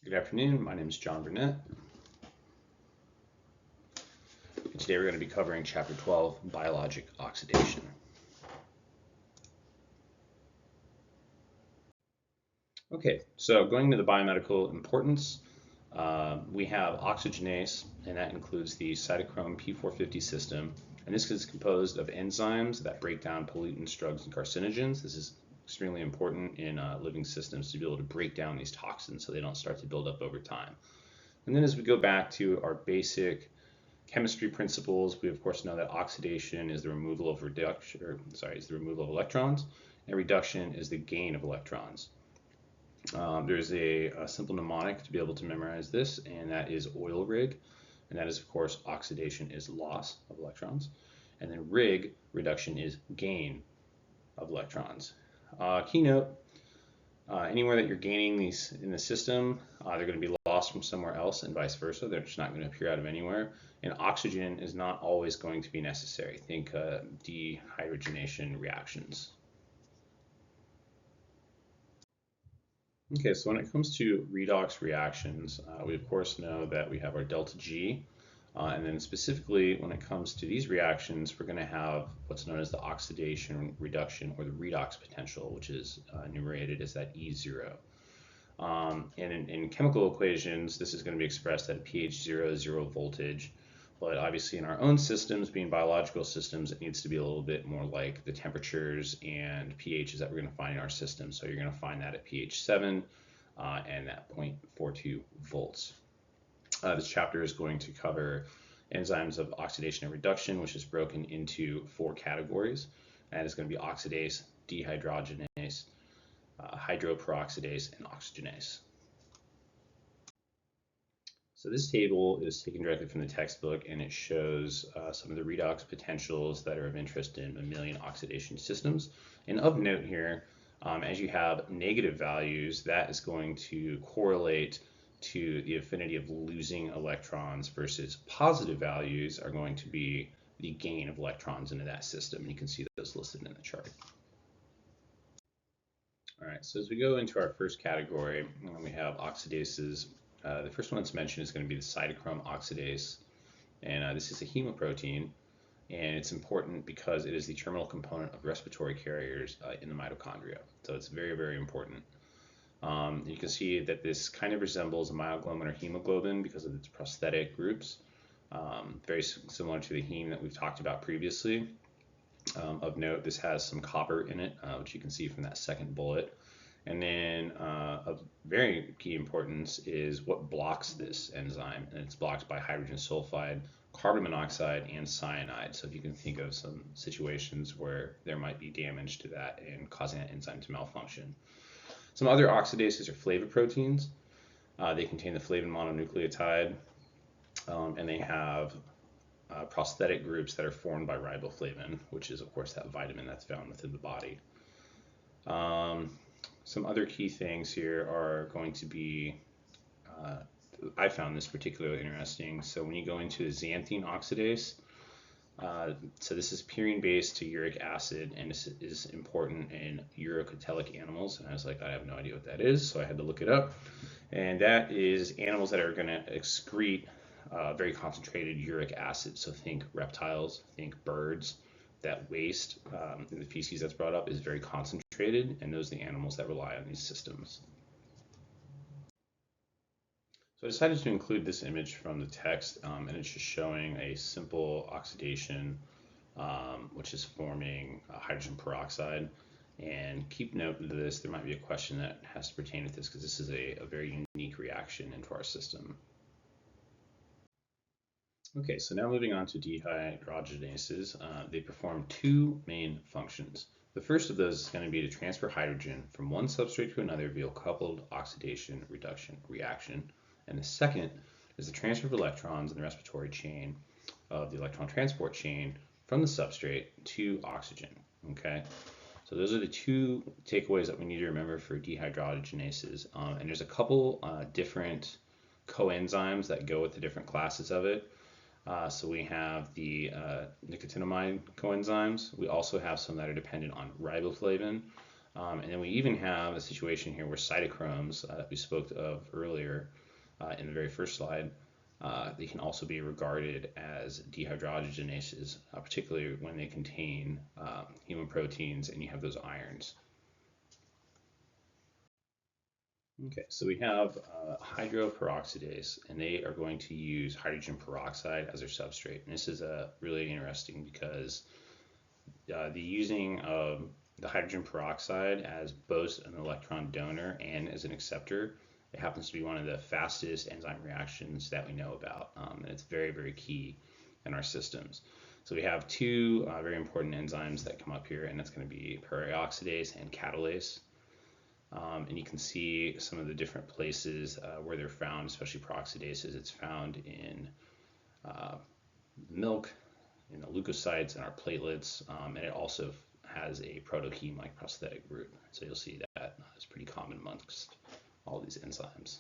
Good afternoon, my name is John Burnett. And today we're going to be covering Chapter 12, Biologic Oxidation. Okay, so going to the biomedical importance, we have oxygenase, and that includes the cytochrome P450 system. And this is composed of enzymes that break down pollutants, drugs, and carcinogens. This is extremely important in living systems to be able to break down these toxins so they don't start to build up over time. And then as we go back to our basic chemistry principles, we of course know that oxidation is the removal of electrons, and reduction is the gain of electrons. There's a simple mnemonic to be able to memorize this, and that is oil rig, and that is of course oxidation is loss of electrons, and then rig, reduction, is gain of electrons. Keynote, anywhere that you're gaining these in the system, they're going to be lost from somewhere else and vice versa. They're just not going to appear out of anywhere. And oxygen is not always going to be necessary. Think dehydrogenation reactions. Okay, so when it comes to redox reactions, we of course know that we have our delta G, and then specifically when it comes to these reactions, we're going to have what's known as the oxidation reduction or the redox potential, which is enumerated as that E0. And in chemical equations, this is going to be expressed at a pH 0 voltage. But obviously in our own systems, being biological systems, it needs to be a little bit more like the temperatures and pHs that we're going to find in our system. So you're going to find that at pH 7 and at 0.42 volts. This chapter is going to cover enzymes of oxidation and reduction, which is broken into 4 categories. And it's going to be oxidase, dehydrogenase, hydroperoxidase, and oxygenase. So this table is taken directly from the textbook, and it shows some of the redox potentials that are of interest in mammalian oxidation systems. And of note here, as you have negative values, that is going to correlate to the affinity of losing electrons, versus positive values are going to be the gain of electrons into that system. And you can see those listed in the chart. All right, so as we go into our first category, we have oxidases. The first one that's mentioned is going to be the cytochrome oxidase, and this is a hemoprotein, and it's important because it is the terminal component of respiratory carriers in the mitochondria. So it's very, very important. You can see that this kind of resembles a myoglobin or hemoglobin because of its prosthetic groups, very similar to the heme that we've talked about previously. Of note, this has some copper in it, which you can see from that second bullet. And then of very key importance is what blocks this enzyme, and it's blocked by hydrogen sulfide, carbon monoxide, and cyanide. So if you can think of some situations where there might be damage to that and causing that enzyme to malfunction. Some other oxidases are flavoproteins. They contain the flavin mononucleotide, and they have prosthetic groups that are formed by riboflavin, which is of course that vitamin that's found within the body. Some other key things here are going to be, I found this particularly interesting. So when you go into a xanthine oxidase, so this is purine based to uric acid, and this is important in urocotelic animals. And I was like, I have no idea what that is, so I had to look it up. And that is animals that are going to excrete very concentrated uric acid. So think reptiles, think birds. That waste in the feces that's brought up is very concentrated, and those are the animals that rely on these systems. So I decided to include this image from the text, and it's just showing a simple oxidation, which is forming hydrogen peroxide. And keep note of this, there might be a question that has to pertain with this because this is a very unique reaction into our system. Okay, so now moving on to dehydrogenases, they perform 2 main functions. The first of those is going to be to transfer hydrogen from one substrate to another via coupled oxidation reduction reaction. And the second is the transfer of electrons in the respiratory chain of the electron transport chain from the substrate to oxygen. Okay, so those are the 2 takeaways that we need to remember for dehydrogenases. And there's a couple different coenzymes that go with the different classes of it. So we have the nicotinamide coenzymes. We also have some that are dependent on riboflavin. And then we even have a situation here where cytochromes that we spoke of earlier in the very first slide, they can also be regarded as dehydrogenases, particularly when they contain human proteins and you have those irons. Okay, so we have hydroperoxidase, and they are going to use hydrogen peroxide as their substrate. And this is really interesting because the using the hydrogen peroxide as both an electron donor and as an acceptor, it happens to be one of the fastest enzyme reactions that we know about, and it's very, very key in our systems. So we have two very important enzymes that come up here, and that's going to be peroxidase and catalase. And you can see some of the different places where they're found, especially peroxidases. It's found in milk, in the leukocytes and our platelets, and it also has a protoheme-like prosthetic group. So you'll see that it's pretty common amongst all these enzymes.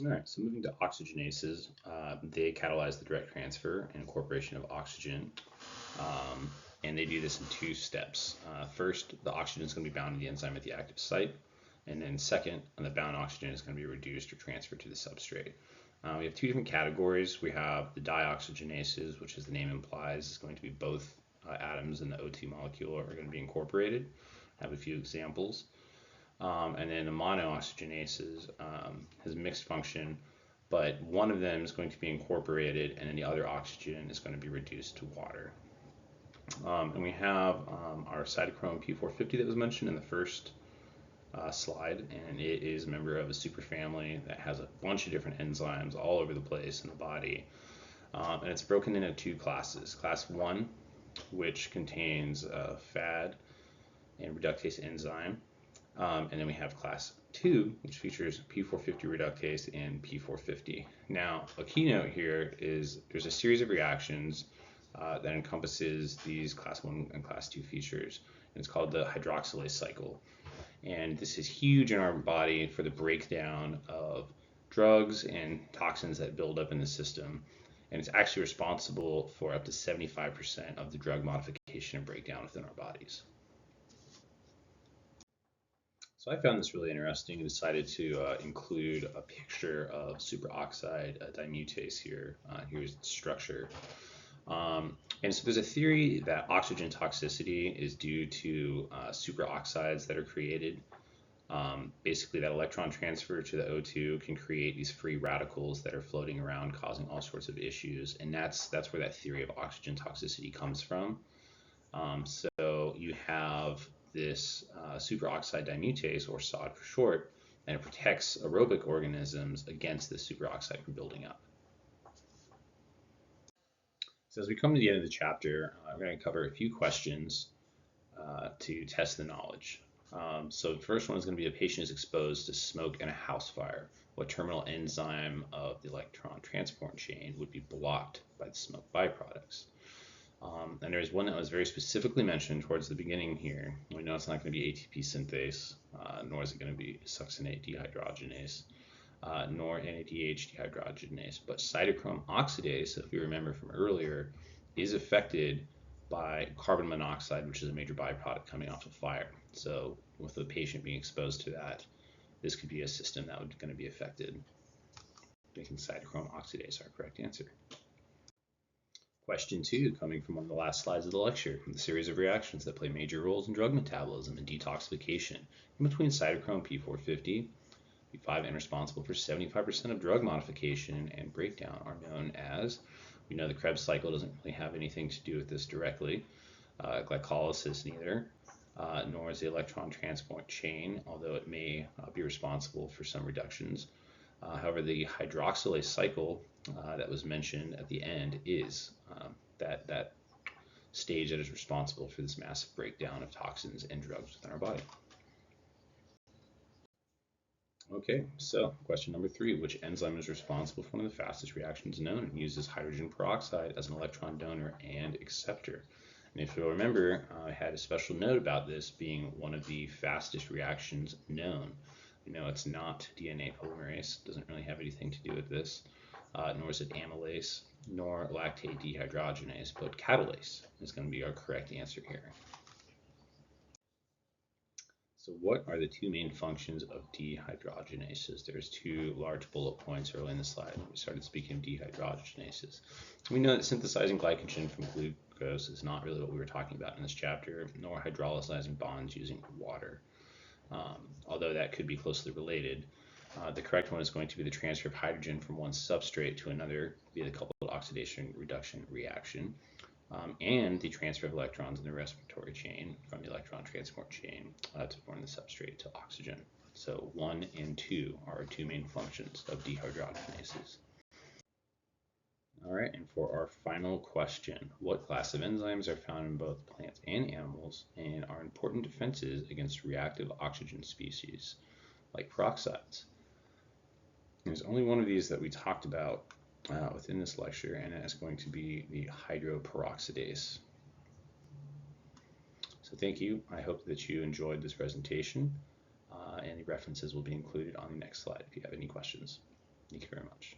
All right, so moving to oxygenases, they catalyze the direct transfer and incorporation of oxygen, and they do this in two steps. First, the oxygen is going to be bound to the enzyme at the active site, and then second, the bound oxygen is going to be reduced or transferred to the substrate. We have two different categories. We have the dioxygenases, which as the name implies is going to be both atoms in the O2 molecule are going to be incorporated. I have a few examples. And then the monooxygenases has mixed function, but one of them is going to be incorporated and then the other oxygen is going to be reduced to water. And we have our cytochrome P450 that was mentioned in the first slide, and it is a member of a superfamily that has a bunch of different enzymes all over the place in the body. And it's broken into two classes. Class 1, which contains FAD and reductase enzyme. And then we have class 2, which features P450 reductase and P450. Now, a keynote here is there's a series of reactions that encompasses these class 1 and class 2 features. And it's called the hydroxylase cycle. And this is huge in our body for the breakdown of drugs and toxins that build up in the system. And it's actually responsible for up to 75% of the drug modification and breakdown within our bodies. So I found this really interesting and decided to include a picture of superoxide dimutase here. Here's the structure. And so there's a theory that oxygen toxicity is due to superoxides that are created. Basically, that electron transfer to the O2 can create these free radicals that are floating around, causing all sorts of issues. And that's where that theory of oxygen toxicity comes from. So you have this superoxide dimutase, or SOD for short, and it protects aerobic organisms against this superoxide from building up. So as we come to the end of the chapter, I'm going to cover a few questions to test the knowledge. So the first one is going to be: a patient is exposed to smoke in a house fire. What terminal enzyme of the electron transport chain would be blocked by the smoke byproducts? And there's one that was very specifically mentioned towards the beginning here. We know it's not going to be ATP synthase, nor is it going to be succinate dehydrogenase, nor NADH dehydrogenase, but cytochrome oxidase, if you remember from earlier, is affected by carbon monoxide, which is a major byproduct coming off of fire. So with the patient being exposed to that, this could be a system that would going to be affected, making cytochrome oxidase our correct answer. Question 2, coming from one of the last slides of the lecture, from the series of reactions that play major roles in drug metabolism and detoxification in between cytochrome P450, P5, and responsible for 75% of drug modification and breakdown are known as, we know the Krebs cycle doesn't really have anything to do with this directly, glycolysis neither, nor is the electron transport chain, although it may be responsible for some reductions. However, the hydroxylase cycle that was mentioned at the end is that stage that is responsible for this massive breakdown of toxins and drugs within our body. Okay, so question number 3, which enzyme is responsible for one of the fastest reactions known and uses hydrogen peroxide as an electron donor and acceptor? And if you'll remember, I had a special note about this being one of the fastest reactions known. You know, it's not DNA polymerase, doesn't really have anything to do with this, nor is it amylase, nor lactate dehydrogenase, but catalase is going to be our correct answer here. So what are the two main functions of dehydrogenases? There's two large bullet points early in the slide when we started speaking of dehydrogenases. We know that synthesizing glycogen from glucose is not really what we were talking about in this chapter, nor hydrolyzing bonds using water. Although that could be closely related, the correct one is going to be the transfer of hydrogen from one substrate to another via the coupled oxidation reduction reaction, and the transfer of electrons in the respiratory chain from the electron transport chain to form the substrate to oxygen. So 1 and 2 are our two main functions of dehydrogenases. All right, and for our final question, what class of enzymes are found in both plants and animals and are important defenses against reactive oxygen species, like peroxides? There's only one of these that we talked about within this lecture, and that's going to be the hydroperoxidase. So thank you. I hope that you enjoyed this presentation, and the references will be included on the next slide if you have any questions. Thank you very much.